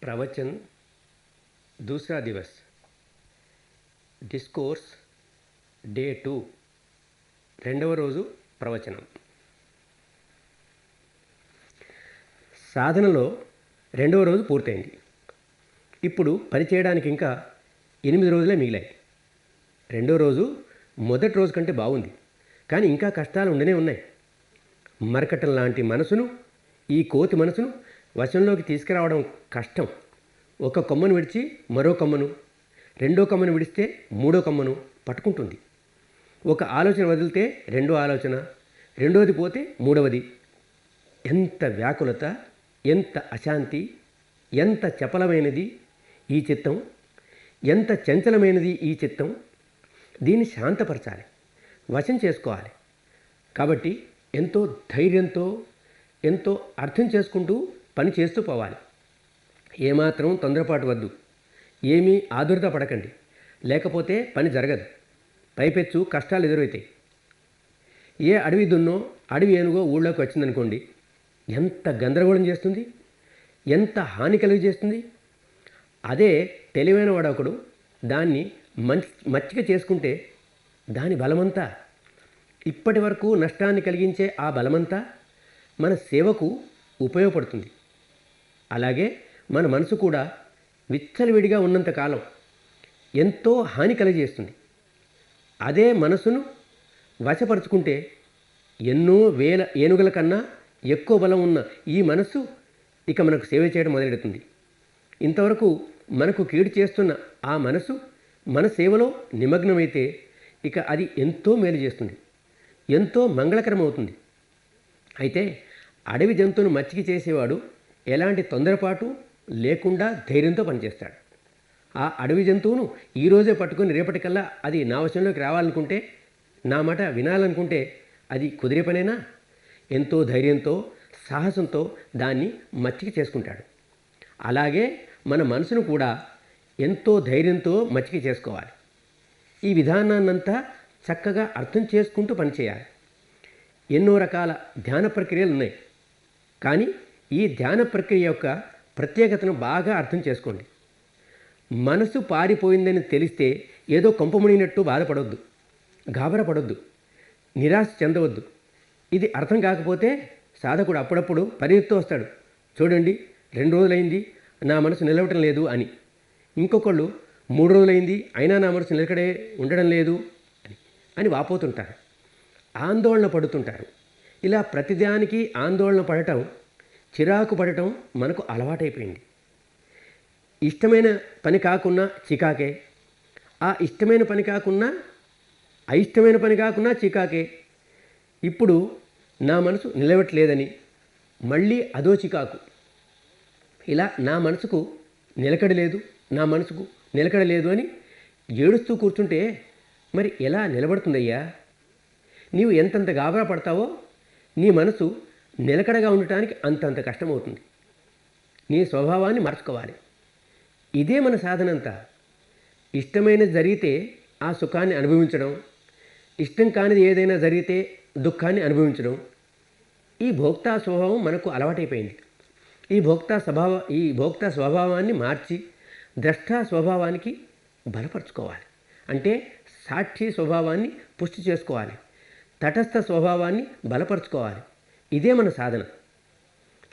प्रवचन दूसरा दिवस डिस्कोर्स डे 2 రెండవ రోజు ప్రవచనం. సాధనలో రెండవ రోజు పూర్తయింది. ఇప్పుడు పని చేయడానికి ఇంకా 8 రోజులే మిగిలాయి. రెండో రోజు మొదటి రోజు కంటే బాగుంది, కానీ ఇంకా కష్టాలు ఉండనే ఉన్నాయి. మరకటం లాంటి మనసును, ఈ కోతి మనసును వశంలోకి తీసుకురావడం కష్టం. ఒక కొమ్మను విడిచి మరో కొమ్మను, రెండో కొమ్మను విడిస్తే మూడో కొమ్మను పట్టుకుంటుంది. ఒక ఆలోచన వదిలితే రెండో ఆలోచన, రెండోది పోతే మూడవది. ఎంత వ్యాకులత, ఎంత అశాంతి, ఎంత చపలమైనది ఈ చిత్తం, ఎంత చంచలమైనది ఈ చిత్తం. దీన్ని శాంతపరచాలి, వశం చేసుకోవాలి. కాబట్టి ఎంతో ధైర్యంతో, ఎంతో అర్థం చేసుకుంటూ పని చేస్తూ పోవాలి. ఏమాత్రం తొందరపాటు వద్దు, ఏమీ ఆదుర్ద పడకండి, లేకపోతే పని జరగదు. పైపెచ్చు కష్టాలు ఎదురవుతాయి. ఏ అడవి దున్నో అడవి ఏనుగో ఊళ్ళోకి వచ్చిందనుకోండి, ఎంత గందరగోళం చేస్తుంది, ఎంత హాని కలిగి చేస్తుంది. అదే తెలివైన వాడొకడు దాన్ని మచ్చిక చేసుకుంటే దాని బలమంతా, ఇప్పటి వరకు నష్టాన్ని కలిగించే ఆ బలమంతా మన సేవకు ఉపయోగపడుతుంది. అలాగే మన మనసు కూడా విచ్చలవిడిగా ఉన్నంతకాలం ఎంతో హాని కలిగజేస్తుంది. అదే మనసును వశపరుచుకుంటే ఎన్నో వేల ఏనుగుల కన్నా ఎక్కువ బలం ఉన్న ఈ మనస్సు ఇక మనకు సేవ చేయడం మొదలెడుతుంది. ఇంతవరకు మనకు కీడు చేస్తున్న ఆ మనసు మన సేవలో నిమగ్నమైతే ఇక అది ఎంతో మేలు చేస్తుంది, ఎంతో మంగళకరమవుతుంది. అయితే అడవి జంతువును మచ్చిక చేసేవాడు ఎలాంటి తొందరపాటు లేకుండా ధైర్యంతో పనిచేస్తాడు. ఆ అడవి జంతువును ఈరోజే పట్టుకొని రేపటికల్లా అది నా వశంలోకి రావాలనుకుంటే, నా మాట వినాలనుకుంటే అది కుదిరే పనేనా? ఎంతో ధైర్యంతో, సాహసంతో దాన్ని మచ్చిక చేసుకుంటాడు. అలాగే మన మనసును కూడా ఎంతో ధైర్యంతో మచ్చిక చేసుకోవాలి. ఈ విధానాన్నంతా చక్కగా అర్థం చేసుకుంటూ పనిచేయాలి. ఎన్నో రకాల ధ్యాన ప్రక్రియలు ఉన్నాయి, కానీ ఈ ధ్యాన ప్రక్రియ యొక్క ప్రత్యేకతను బాగా అర్థం చేసుకోండి. మనసు పారిపోయిందని తెలిస్తే ఏదో కొంపమునిగినట్టు బాధపడవద్దు, గాబరపడొద్దు, నిరాశ చెందవద్దు. ఇది అర్థం కాకపోతే సాధకుడు అప్పుడప్పుడు పరిగెత్తు వస్తాడు, చూడండి 2 రోజులైంది నా మనసు నిలవటం లేదు అని. ఇంకొకళ్ళు 3 రోజులైంది అయినా నా మనసు నిలకడే ఉండడం లేదు అని వాపోతుంటారు, ఆందోళన పడుతుంటారు. ఇలా ప్రతిదానికి ఆందోళన పడటం, చిరాకు పడటం మనకు అలవాటైపోయింది. ఇష్టమైన పని కాకున్నా చికాకే, ఆ ఇష్టమైన పని కాకున్నా అయిష్టమైన పని కాకున్నా చికాకే. ఇప్పుడు నా మనసు నిలవట్లేదని మళ్ళీ అదో చికాకు. ఇలా నా మనసుకు నిలకడలేదు, నా మనసుకు నిలకడలేదు అని ఏడుస్తూ కూర్చుంటే మరి ఎలా నిలబడుతుందయ్యా? నీవు ఎంతంత గాబరా పడతావో నీ మనసు నిలకడగా ఉండటానికి అంతంత కష్టమవుతుంది. నీ స్వభావాన్ని మార్చుకోవాలి. ఇదే మన సాధనంతా. ఇష్టమైనది జరిగితే ఆ సుఖాన్ని అనుభవించడం, ఇష్టం కానిది ఏదైనా జరిగితే దుఃఖాన్ని అనుభవించడం. ఈ భోక్తా స్వభావం మనకు అలవాటైపోయింది. ఈ భోక్తా స్వభావాన్ని మార్చి ద్రష్టా స్వభావానికి బలపరుచుకోవాలి. అంటే సాక్షి స్వభావాన్ని పుష్టి చేసుకోవాలి, తటస్థ స్వభావాన్ని బలపరుచుకోవాలి. ఇదే మన సాధన.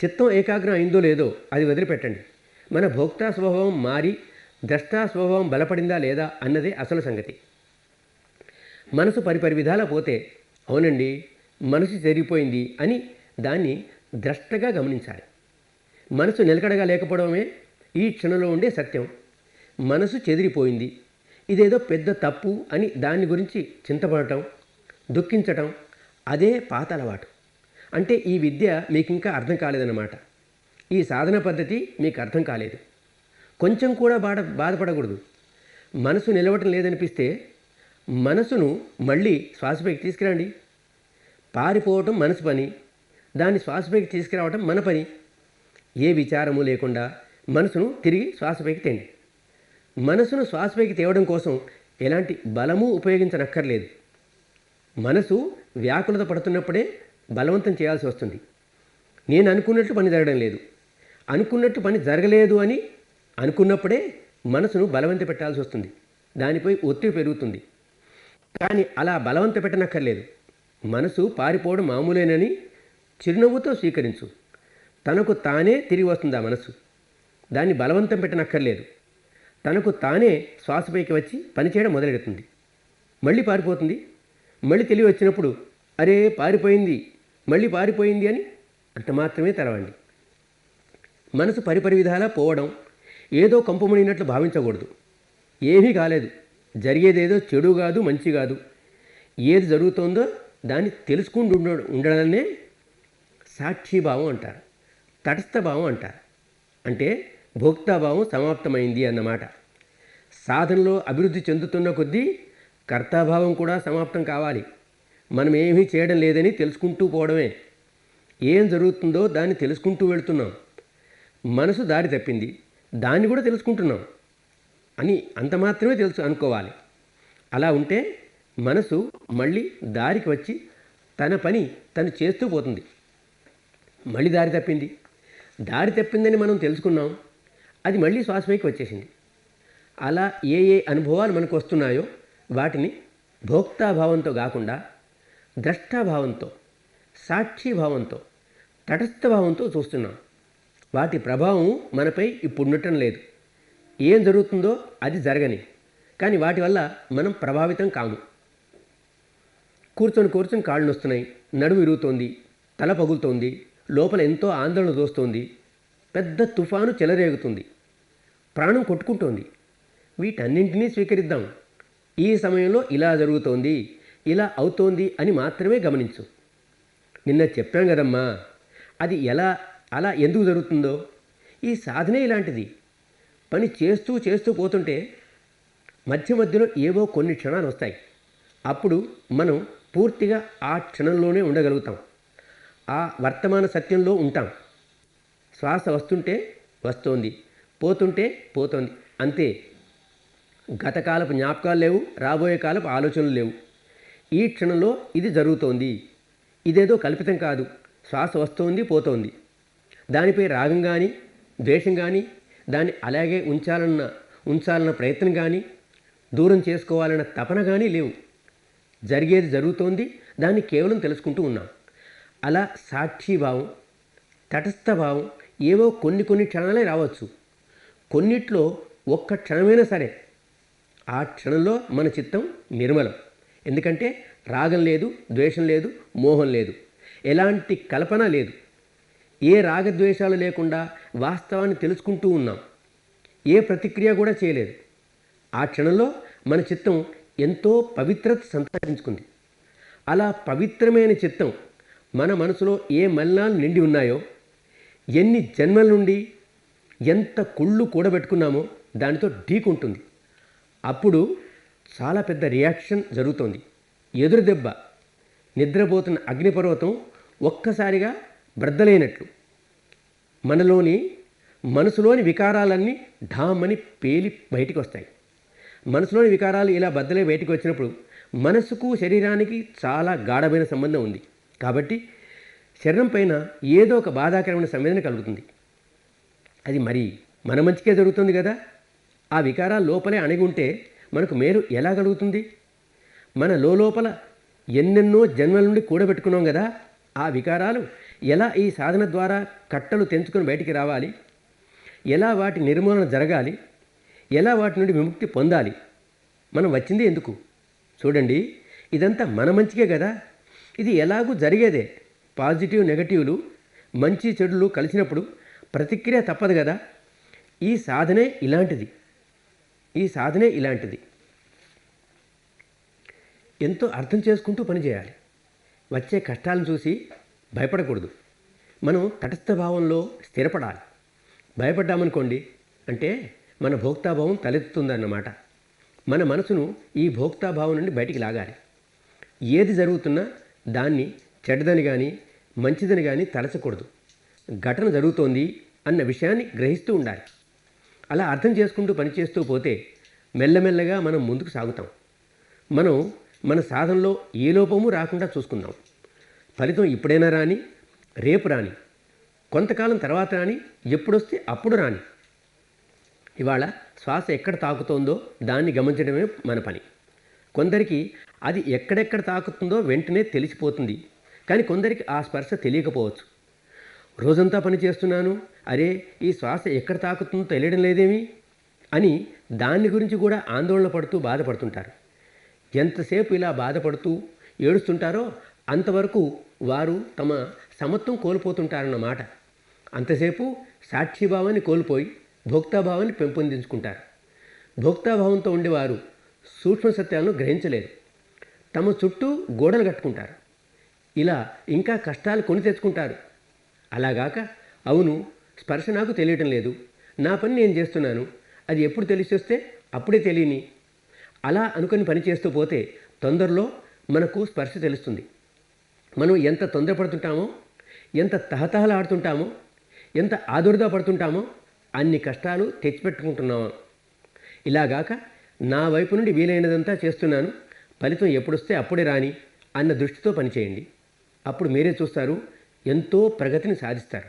చిత్తం ఏకాగ్రం అయిందో లేదో అది వదిలిపెట్టండి. మన భోక్తా స్వభావం మారి ద్రష్టా స్వభావం బలపడిందా లేదా అన్నదే అసలు సంగతి. మనసు పరిపరి విధాలా పోతే, అవునండి మనసు చెరిగిపోయింది అని దాన్ని ద్రష్టగా గమనించాలి. మనసు నిలకడగా లేకపోవడమే ఈ క్షణంలో ఉండే సత్యం. మనసు చెదిరిపోయింది, ఇదేదో పెద్ద తప్పు అని దాని గురించి చింతపడటం, దుఃఖించటం అదే పాత అలవాటు. అంటే ఈ విద్య మీకు ఇంకా అర్థం కాలేదన్నమాట. ఈ సాధన పద్ధతి మీకు అర్థం కాలేదు. కొంచెం కూడా బాధపడకూడదు. మనసు నిలవటం లేదనిపిస్తే మనసును మళ్ళీ శ్వాసపైకి తీసుకురండి. పారిపోవటం మనసు పని, దాన్ని శ్వాసపైకి తీసుకురావటం మన పని. ఏ విచారము లేకుండా మనసును తిరిగి శ్వాసపైకి తేండి. మనసును శ్వాసపైకి తేవడం కోసం ఎలాంటి బలము ఉపయోగించనక్కర్లేదు. మనసు వ్యాకులత పడుతున్నప్పుడే బలవంతం చేయాల్సి వస్తుంది. నేను అనుకున్నట్లు పని జరగడం లేదు, అనుకున్నట్టు పని జరగలేదు అని అనుకున్నప్పుడే మనసును బలవంత పెట్టాల్సి వస్తుంది. దానిపై ఒత్తిడి పెరుగుతుంది. కానీ అలా బలవంత పెట్టనక్కర్లేదు. మనసు పారిపోవడం మామూలేనని చిరునవ్వుతో స్వీకరించు. తనకు తానే తిరిగి వస్తుంది ఆ మనసు. దాన్ని బలవంతం పెట్టనక్కర్లేదు. తనకు తానే శ్వాసపైకి వచ్చి పనిచేయడం మొదలెడుతుంది. మళ్ళీ పారిపోతుంది. మళ్ళీ తెలివి వచ్చినప్పుడు అరే పారిపోయింది, మళ్ళీ పారిపోయింది అని అంత మాత్రమే తెరవండి. మనసు పరిపరి విధాలా పోవడం, ఏదో కంపుమునిగినట్లు భావించకూడదు. ఏమీ కాలేదు, జరిగేదేదో చెడు కాదు, మంచి కాదు. ఏది జరుగుతోందో దాన్ని తెలుసుకుంటూ ఉండడాన్నే సాక్షిభావం అంటారు, తటస్థభావం అంటారు. అంటే భోక్తాభావం సమాప్తమైంది అన్నమాట. సాధనలో అభివృద్ధి చెందుతున్న కొద్దీ కర్తాభావం కూడా సమాప్తం కావాలి. మనం ఏమీ చేయడం లేదని తెలుసుకుంటూ పోవడమే. ఏం జరుగుతుందో దాన్ని తెలుసుకుంటూ వెళుతున్నాం. మనసు దారి తప్పింది, దాన్ని కూడా తెలుసుకుంటున్నాం అని అంత మాత్రమే తెలుసు అనుకోవాలి. అలా ఉంటే మనసు మళ్ళీ దారికి వచ్చి తన పని తను చేస్తూ పోతుంది. మళ్ళీ దారి తప్పింది, దారి తప్పిందని మనం తెలుసుకున్నాం, అది మళ్ళీ శ్వాసపైకి వచ్చేసింది. అలా ఏ ఏ అనుభవాలు మనకు వస్తున్నాయో వాటిని భోక్తాభావంతో కాకుండా ద్రష్టాభావంతో, సాక్షిభావంతో, తటస్థభావంతో చూస్తున్నాం. వాటి ప్రభావం మనపై ఇప్పుడు ఉండటం లేదు. ఏం జరుగుతుందో అది జరగని, కానీ వాటి వల్ల మనం ప్రభావితం కాము. కూర్చొని కాళ్ళు నొస్తున్నాయి, నడుము విరుగుతోంది, తల పగులుతోంది, లోపల ఎంతో ఆందోళన దోస్తోంది, పెద్ద తుఫాను చెలరేగుతుంది, ప్రాణం కొట్టుకుంటోంది. వీటన్నింటినీ స్వీకరిద్దాం. ఈ సమయంలో ఇలా జరుగుతోంది, ఇలా అవుతోంది అని మాత్రమే గమనించు. నిన్న చెప్పాం కదమ్మా, అది అలా ఎందుకు జరుగుతుందో. ఈ సాధనే ఇలాంటిది. పని చేస్తూ పోతుంటే మధ్యలో ఏవో కొన్ని క్షణాలు వస్తాయి. అప్పుడు మనం పూర్తిగా ఆ క్షణంలోనే ఉండగలుగుతాం. ఆ వర్తమాన సత్యంలో ఉంటాం. శ్వాస వస్తుంటే వస్తోంది, పోతుంటే పోతోంది, అంతే. గతకాలపు జ్ఞాపకాలు లేవు, రాబోయే కాలపు ఆలోచనలు లేవు. ఈ క్షణంలో ఇది జరుగుతోంది. ఇదేదో కల్పితం కాదు. శ్వాస వస్తోంది, పోతోంది. దానిపై రాగం కానీ, ద్వేషం కానీ, దాన్ని అలాగే ఉంచాలన్న ప్రయత్నం కానీ, దూరం చేసుకోవాలన్న తపన కానీ లేవు. జరిగేది జరుగుతోంది, దాన్ని కేవలం తెలుసుకుంటూ ఉన్నాం. అలా సాక్షిభావం, తటస్థభావం ఏవో కొన్ని క్షణాలే రావచ్చు. కొన్నిట్లో ఒక్క క్షణమైనా సరే ఆ క్షణంలో మన చిత్తం నిర్మలం. ఎందుకంటే రాగం లేదు, ద్వేషం లేదు, మోహం లేదు, ఎలాంటి కల్పన లేదు. ఏ రాగద్వేషాలు లేకుండా వాస్తవాన్ని తెలుసుకుంటూ ఉన్నాం. ఏ ప్రతిక్రియ కూడా చేయలేదు. ఆ క్షణంలో మన చిత్తం ఎంతో పవిత్రత సంతరించుకుంది. అలా పవిత్రమైన చిత్తం మన మనసులో ఏ మలినాలు నిండి ఉన్నాయో, ఎన్ని జన్మల నుండి ఎంత కుళ్ళు కూడబెట్టుకున్నామో దానితో ఢీకుంటుంది. అప్పుడు చాలా పెద్ద రియాక్షన్ జరుగుతుంది. ఎదురు దెబ్బ. నిద్రపోతున్న అగ్నిపర్వతం ఒక్కసారిగా బ్రద్దలైనట్లు మనసులోని వికారాలన్నీ ఢామని పేలి బయటికి వస్తాయి. మనసులోని వికారాలు ఇలా బద్దలై బయటికి వచ్చినప్పుడు మనసుకు శరీరానికి చాలా గాఢమైన సంబంధం ఉంది. కాబట్టి శరీరం పైన ఏదో ఒక బాధాకరమైన సంవేదన కలుగుతుంది. అది మరి మన మంచికే జరుగుతుంది కదా. ఆ వికారాలు లోపలే అణిగి ఉంటే మనకు మేలు ఎలా కలుగుతుంది? మన లోపల ఎన్నెన్నో జన్మల నుండి కూడబెట్టుకున్నాం కదా. ఆ వికారాలు ఎలా ఈ సాధన ద్వారా కట్టలు తెంచుకొని బయటికి రావాలి, ఎలా వాటి నిర్మూలన జరగాలి, ఎలా వాటి నుండి విముక్తి పొందాలి? మనం వచ్చింది ఎందుకు? చూడండి, ఇదంతా మన మంచికే కదా. ఇది ఎలాగూ జరిగేదే. పాజిటివ్ నెగటివ్లు, మంచి చెడులు కలిసినప్పుడు ప్రతిక్రియ తప్పదు కదా. ఈ సాధనే ఇలాంటిది. ఎంతో అర్థం చేసుకుంటూ పనిచేయాలి. వచ్చే కష్టాలను చూసి భయపడకూడదు. మనం తటస్థ భావంలో స్థిరపడాలి. భయపడ్డామనుకోండి అంటే మన భోక్తాభావం తలెత్తుతుందన్నమాట. మన మనసును ఈ భోక్తాభావం నుండి బయటికి లాగాలి. ఏది జరుగుతున్నా దాన్ని చెడ్డదని కానీ మంచిదని కానీ తలచకూడదు. ఘటన జరుగుతోంది అన్న విషయాన్ని గ్రహిస్తూ ఉండాలి. అలా అర్థం చేసుకుంటూ పనిచేస్తూ పోతే మెల్లమెల్లగా మనం ముందుకు సాగుతాం. మనం మన సాధనలో ఏ లోపము రాకుండా చూసుకుందాం. ఫలితం ఇప్పుడైనా రాని, రేపు రాని, కొంతకాలం తర్వాత రాని, ఎప్పుడొస్తే అప్పుడు రాని. ఇవాళ శ్వాస ఎక్కడ తాకుతోందో దాన్ని గమనించడమే మన పని. కొందరికి అది ఎక్కడెక్కడ తాకుతుందో వెంటనే తెలిసిపోతుంది. కానీ కొందరికి ఆ స్పర్శ తెలియకపోవచ్చు. రోజంతా పని చేస్తున్నాను, అరే ఈ శ్వాస ఎక్కడ తాకుతుందో తెలియడం లేదేమి అని దాని గురించి కూడా ఆందోళన పడుతూ బాధపడుతుంటారు. ఎంతసేపు ఇలా బాధపడుతూ ఏడుస్తుంటారో అంతవరకు వారు తమ సమత్వం కోల్పోతుంటారన్నమాట. అంతసేపు సాక్షిభావాన్ని కోల్పోయి భోక్తాభావాన్ని పెంపొందించుకుంటారు. భోక్తాభావంతో ఉండేవారు సూక్ష్మ సత్యాలను గ్రహించలేరు. తమ చుట్టూ గోడలు కట్టుకుంటారు. ఇలా ఇంకా కష్టాలు కొని తెచ్చుకుంటారు. అలాగాక అవును స్పర్శ నాకు తెలియటం లేదు, నా పని నేను చేస్తున్నాను, అది ఎప్పుడు తెలిసి వస్తే అప్పుడే తెలియని అలా అనుకుని పని చేస్తూ పోతే తొందరలో మనకు స్పర్శ తెలుస్తుంది. మనం ఎంత తొందరపడుతుంటామో, ఎంత తహతహలాడుతుంటామో, ఎంత ఆదుర్దా పడుతుంటామో అన్ని కష్టాలు తెచ్చిపెట్టుకుంటున్నాము. ఇలాగాక నా వైపు నుండి వీలైనదంతా చేస్తున్నాను, ఫలితం ఎప్పుడొస్తే అప్పుడే రాని అన్న దృష్టితో పనిచేయండి. అప్పుడు మీరే చూస్తారు, ఎంతో ప్రగతిని సాధిస్తారు.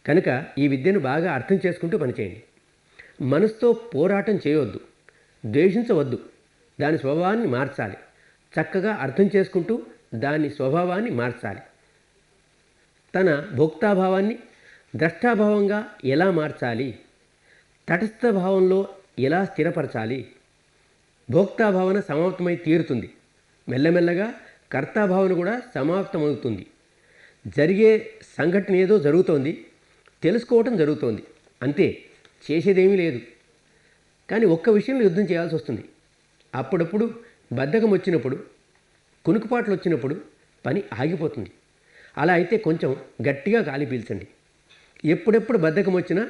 కనుక ఈ విద్యను బాగా అర్థం చేసుకుంటూ పనిచేయండి. మనసుతో పోరాటం చేయవద్దు, ద్వేషించవద్దు, దాని స్వభావాన్ని మార్చాలి. చక్కగా అర్థం చేసుకుంటూ దాని స్వభావాన్ని మార్చాలి. తన భోక్తాభావాన్ని ద్రష్టాభావంగా ఎలా మార్చాలి, తటస్థ భావంలో ఎలా స్థిరపరచాలి. భోక్తాభావన సమాప్తమై తీరుతుంది. మెల్లమెల్లగా కర్తాభావన కూడా సమాప్తమవుతుంది. జరిగే సంఘటన ఏదో జరుగుతోంది, తెలుసుకోవటం జరుగుతోంది, అంతే, చేసేదేమీ లేదు. కానీ ఒక్క విషయంలో యుద్ధం చేయాల్సి వస్తుంది. అప్పుడప్పుడు బద్ధకం వచ్చినప్పుడు, కునుకుపాట్లు వచ్చినప్పుడు పని ఆగిపోతుంది. అలా అయితే కొంచెం గట్టిగా గాలి పీల్చండి. ఎప్పుడెప్పుడు బద్ధకం వచ్చినా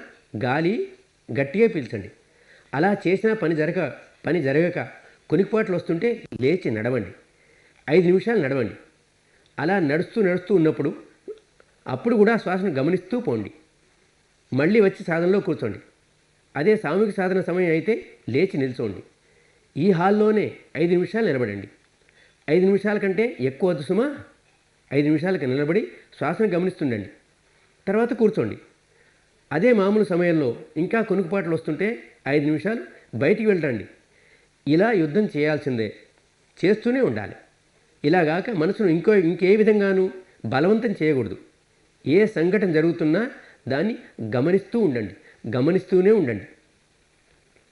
గాలి గట్టిగా పీల్చండి. అలా చేసినా పని జరగక కునికిపాట్లు వస్తుంటే లేచి నడవండి. 5 నిమిషాలు నడవండి. అలా నడుస్తూ ఉన్నప్పుడు అప్పుడు కూడా శ్వాసను గమనిస్తూ పోండి. మళ్ళీ వచ్చి సాధనలో కూర్చోండి. అదే సామూహిక సాధన సమయం అయితే లేచి నిల్చోండి. ఈ హాల్లోనే 5 నిమిషాలు నిలబడండి. 5 నిమిషాల కంటే ఎక్కువ వద్దు సుమా. 5 నిమిషాలకి నిలబడి శ్వాసను గమనిస్తుండండి. తర్వాత కూర్చోండి. అదే మామూలు సమయంలో ఇంకా కొనుక్కుపాట్లు వస్తుంటే 5 నిమిషాలు బయటికి వెళ్ళండి. ఇలా యుద్ధం చేయాల్సిందే, చేస్తూనే ఉండాలి. ఇలాగాక మనసును ఇంకే విధంగానూ బలవంతం చేయకూడదు. ఏ సంఘటన జరుగుతున్నా దాన్ని గమనిస్తూనే ఉండండి.